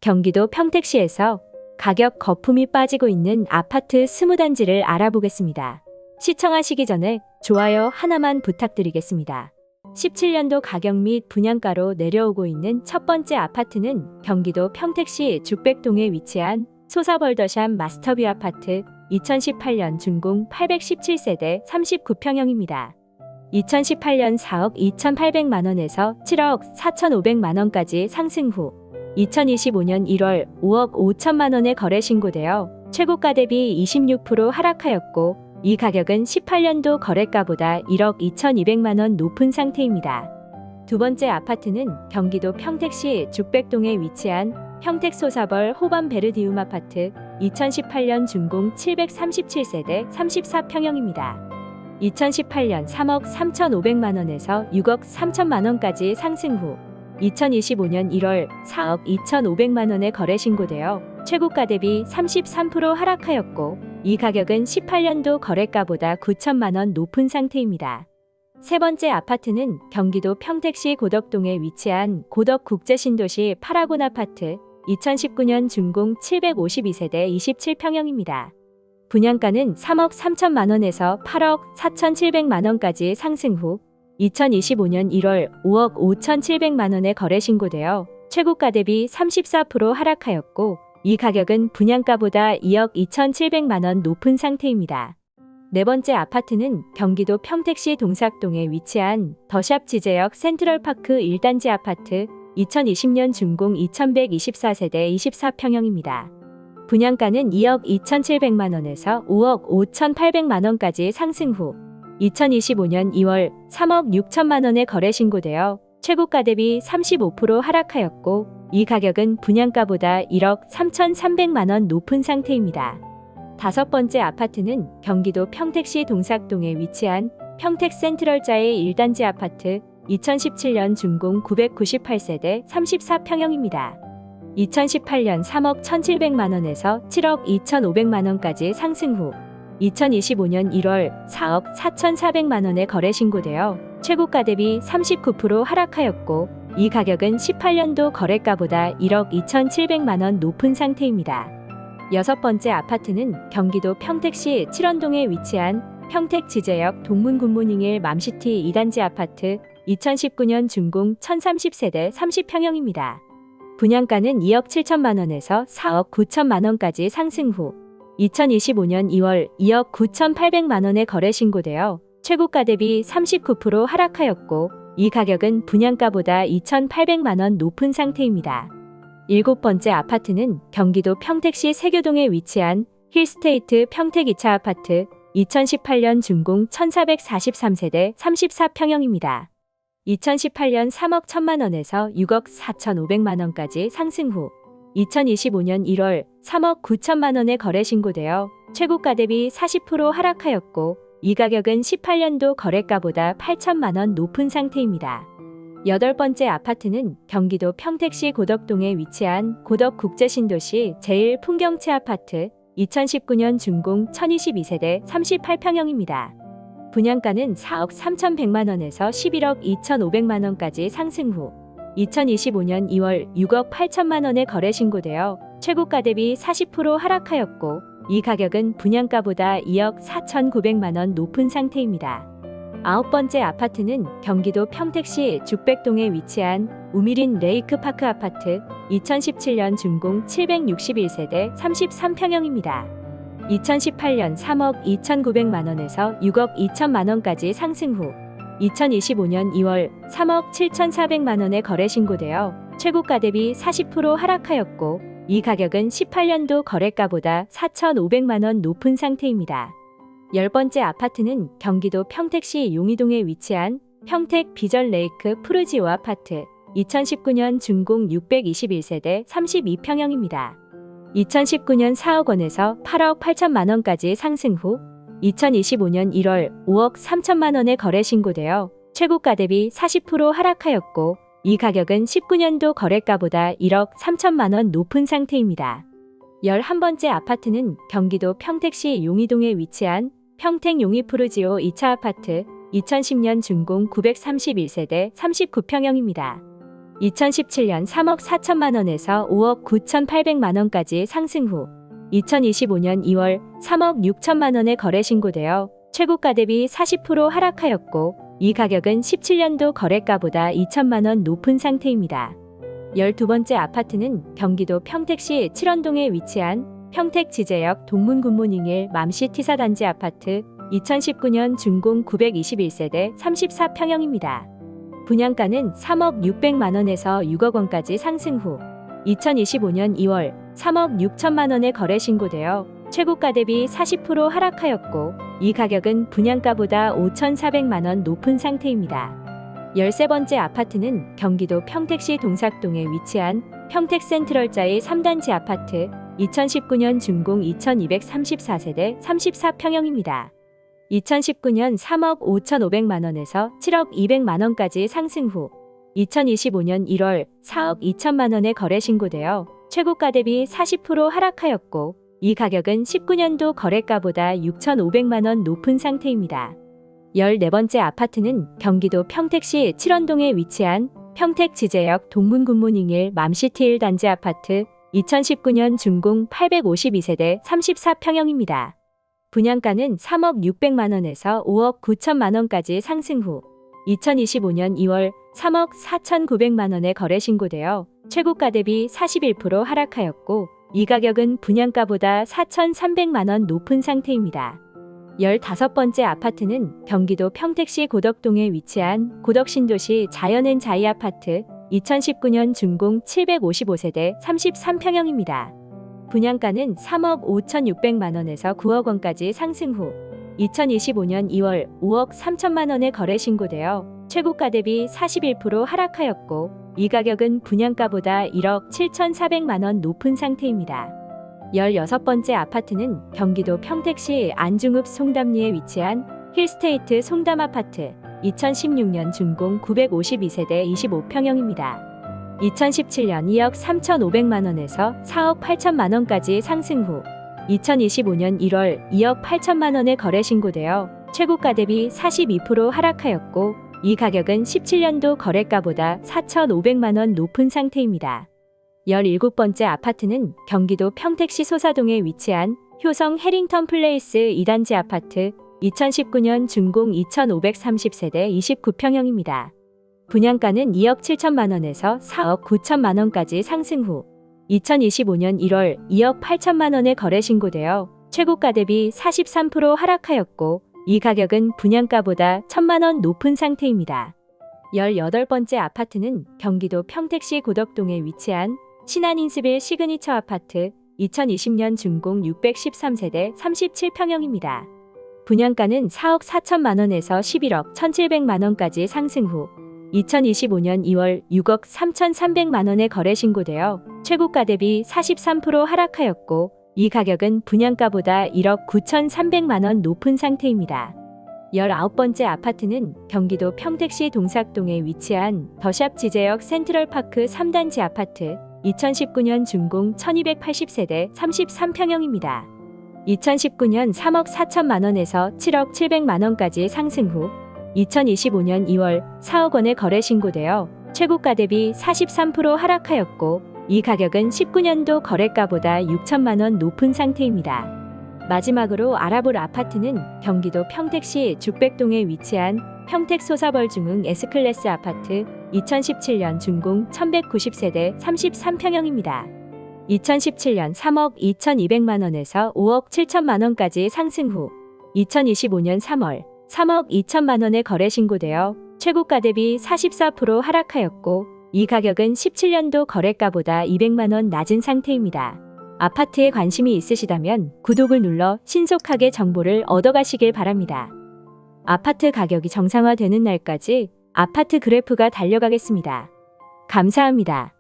경기도 평택시에서 가격 거품이 빠지고 있는 아파트 20단지를 알아보겠습니다. 시청하시기 전에 좋아요 하나만 부탁드리겠습니다. 17년도 가격 및 분양가로 내려오고 있는 첫 번째 아파트는 경기도 평택시 죽백동에 위치한 소사벌더샵 마스터뷰 아파트 2018년 준공 817세대 39평형입니다. 2018년 4억 2,800만원에서 7억 4,500만원까지 상승 후 2025년 1월 5억 5천만원에 거래 신고되어 최고가 대비 26% 하락하였고 이 가격은 18년도 거래가보다 1억 2,200만원 높은 상태입니다. 두 번째 아파트는 경기도 평택시 죽백동에 위치한 평택소사벌 호반베르디움 아파트 2018년 준공 737세대 34평형입니다. 2018년 3억 3,500만원에서 6억 3천만원까지 상승 후 2025년 1월 4억 2,500만원에 거래 신고되어 최고가 대비 33% 하락하였고 이 가격은 18년도 거래가보다 9천만원 높은 상태입니다. 세 번째 아파트는 경기도 평택시 고덕동에 위치한 고덕국제신도시 파라곤 아파트 2019년 준공 752세대 27평형입니다. 분양가는 3억 3천만원에서 8억 4,700만원까지 상승 후 2025년 1월 5억 5,700만원에 거래 신고되어 최고가 대비 34% 하락하였고 이 가격은 분양가보다 2억 2,700만원 높은 상태입니다. 네 번째 아파트는 경기도 평택시 동삭동에 위치한 더샵 지제역 센트럴파크 1단지 아파트 2020년 준공 2124세대 24평형입니다. 분양가는 2억 2,700만원에서 5억 5,800만원까지 상승 후 2025년 2월 3억 6천만원에 거래 신고되어 최고가 대비 35% 하락하였고 이 가격은 분양가보다 1억 3,300만원 높은 상태입니다. 다섯 번째 아파트는 경기도 평택시 동삭동에 위치한 평택센트럴자의 1단지 아파트 2017년 준공 998세대 34평형입니다. 2018년 3억 1,700만원에서 7억 2,500만원까지 상승 후 2025년 1월 4억 4,400만원에 거래 신고되어 최고가 대비 39% 하락하였고 이 가격은 18년도 거래가보다 1억 2,700만원 높은 상태입니다. 여섯 번째 아파트는 경기도 평택시 칠원동에 위치한 평택지제역 동문굿모닝1 맘시티 2단지 아파트 2019년 준공 1,030세대 30평형입니다. 분양가는 2억 7천만원에서 4억 9천만원까지 상승 후 2025년 2월 2억 9,800만원에 거래 신고되어 최고가 대비 39% 하락하였고 이 가격은 분양가보다 2,800만원 높은 상태입니다. 일곱 번째 아파트는 경기도 평택시 세교동에 위치한 힐스테이트 평택 2차 아파트 2018년 준공 1,443세대 34평형입니다. 2018년 3억 1천만원에서 6억 4,500만원까지 상승 후 2025년 1월 3억 9천만원에 거래 신고되어 최고가 대비 40% 하락하였고 이 가격은 18년도 거래가보다 8천만원 높은 상태입니다. 여덟 번째 아파트는 경기도 평택시 고덕동에 위치한 고덕국제신도시 제1풍경채 아파트 2019년 준공 1,022세대 38평형입니다. 분양가는 4억 3,100만원에서 11억 2,500만원까지 상승 후 2025년 2월 6억 8천만원에 거래 신고되어 최고가 대비 40% 하락하였고 이 가격은 분양가보다 2억 4,900만원 높은 상태입니다. 아홉 번째 아파트는 경기도 평택시 죽백동에 위치한 우미린 레이크파크 아파트 2017년 준공 761세대 33평형입니다. 2018년 3억 2,900만원에서 6억 2천만원까지 상승 후 2025년 2월 3억 7,400만원에 거래 신고되어 최고가 대비 40% 하락하였고 이 가격은 18년도 거래가보다 4,500만원 높은 상태입니다. 열 번째 아파트는 경기도 평택시 용의동에 위치한 평택 비전 레이크 푸르지오 아파트 2019년 준공 621세대 32평형입니다. 2019년 4억 원에서 8억 8천만원까지 상승 후 2025년 1월 5억 3천만 원에 거래 신고되어 최고가 대비 40% 하락하였고 이 가격은 19년도 거래가보다 1억 3천만 원 높은 상태입니다. 11번째 아파트는 경기도 평택시 용의동에 위치한 평택 용의푸르지오 2차 아파트 2010년 준공 931세대 39평형입니다. 2017년 3억 4천만 원에서 5억 9,800만 원까지 상승 후 2025년 2월 3억 6천만 원에 거래 신고되어 최고가 대비 40% 하락하였고 이 가격은 17년도 거래가보다 2천만 원 높은 상태입니다. 12번째 아파트는 경기도 평택시 칠원동에 위치한 평택 지제역 동문굿모닝1 맘시티사단지 아파트 2019년 준공 921세대 34평형입니다. 분양가는 3억 600만 원에서 6억 원까지 상승 후 2025년 2월 3억 6천만 원에 거래 신고되어 최고가 대비 40% 하락하였고 이 가격은 분양가보다 5,400만 원 높은 상태입니다. 13번째 아파트는 경기도 평택시 동삭동에 위치한 평택센트럴자의 3단지 아파트 2019년 준공 2234세대 34평형입니다. 2019년 3억 5,500만 원에서 7억 200만 원까지 상승 후 2025년 1월 4억 2천만 원에 거래 신고되어 최고가 대비 40% 하락하였고 이 가격은 19년도 거래가보다 6,500만 원 높은 상태입니다. 14번째 아파트는 경기도 평택시 칠원동에 위치한 평택 지제역 동문굿모닝1 맘시티 1단지 아파트 2019년 준공 852세대 34평형입니다. 분양가는 3억 600만 원에서 5억 9천만 원까지 상승 후 2025년 2월 3억 4,900만 원에 거래 신고되어 최고가 대비 41% 하락하였고 이 가격은 분양가보다 4,300만 원 높은 상태입니다. 15번째 아파트는 경기도 평택시 고덕동에 위치한 고덕신도시 자연앤자이 아파트 2019년 준공 755세대 33평형입니다. 분양가는 3억 5,600만 원에서 9억 원까지 상승 후 2025년 2월 5억 3천만 원에 거래 신고되어 최고가 대비 41% 하락하였고 이 가격은 분양가보다 1억 7,400만 원 높은 상태입니다. 16번째 아파트는 경기도 평택시 안중읍 송담리에 위치한 힐스테이트 송담 아파트 2016년 준공 952세대 25평형입니다. 2017년 2억 3,500만 원에서 4억 8천만 원까지 상승 후 2025년 1월 2억 8천만 원에 거래 신고되어 최고가 대비 42% 하락하였고 이 가격은 17년도 거래가보다 4,500만 원 높은 상태입니다. 17번째 아파트는 경기도 평택시 소사동에 위치한 효성 해링턴 플레이스 2단지 아파트 2019년 준공 2,530세대 29평형입니다. 분양가는 2억 7천만 원에서 4억 9천만 원까지 상승 후 2025년 1월 2억 8천만 원에 거래 신고되어 최고가 대비 43% 하락하였고 이 가격은 분양가보다 1,000만 원 높은 상태입니다. 18번째 아파트는 경기도 평택시 고덕동에 위치한 신한인스빌 시그니처 아파트 2020년 준공 613세대 37평형입니다. 분양가는 4억 4천만 원에서 11억 1,700만 원까지 상승 후 2025년 2월 6억 3,300만 원에 거래 신고되어 최고가 대비 43% 하락하였고 이 가격은 분양가보다 1억 9,300만 원 높은 상태입니다. 19번째 아파트는 경기도 평택시 동삭동에 위치한 더샵 지제역 센트럴파크 3단지 아파트 2019년 준공 1280세대 33평형입니다. 2019년 3억 4천만 원에서 7억 700만 원까지 상승 후 2025년 2월 4억 원에 거래 신고되어 최고가 대비 43% 하락하였고 이 가격은 19년도 거래가보다 6천만 원 높은 상태입니다. 마지막으로 알아볼 아파트는 경기도 평택시 죽백동에 위치한 평택 소사벌중흥 S클래스 아파트 2017년 준공 1190세대 33평형입니다. 2017년 3억 2,200만 원에서 5억 7천만 원까지 상승 후 2025년 3월 3억 2천만 원에 거래 신고되어 최고가 대비 44% 하락하였고 이 가격은 17년도 거래가보다 200만 원 낮은 상태입니다. 아파트에 관심이 있으시다면 구독을 눌러 신속하게 정보를 얻어가시길 바랍니다. 아파트 가격이 정상화되는 날까지 아파트 그래프가 달려가겠습니다. 감사합니다.